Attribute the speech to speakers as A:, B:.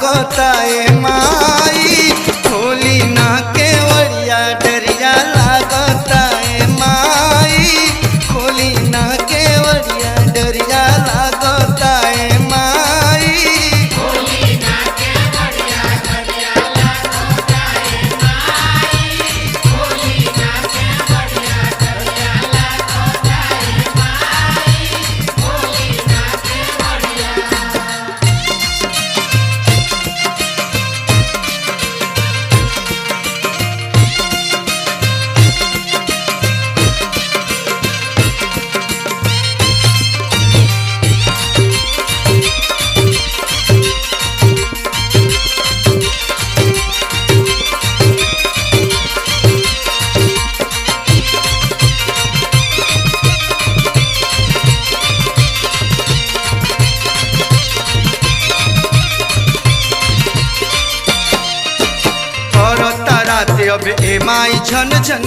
A: लागता ए माई खोली ना केवड़िया डरिया लागता ए माई खोली ना केवड़िया डरिया लागता ए माई अब ए माई झन झन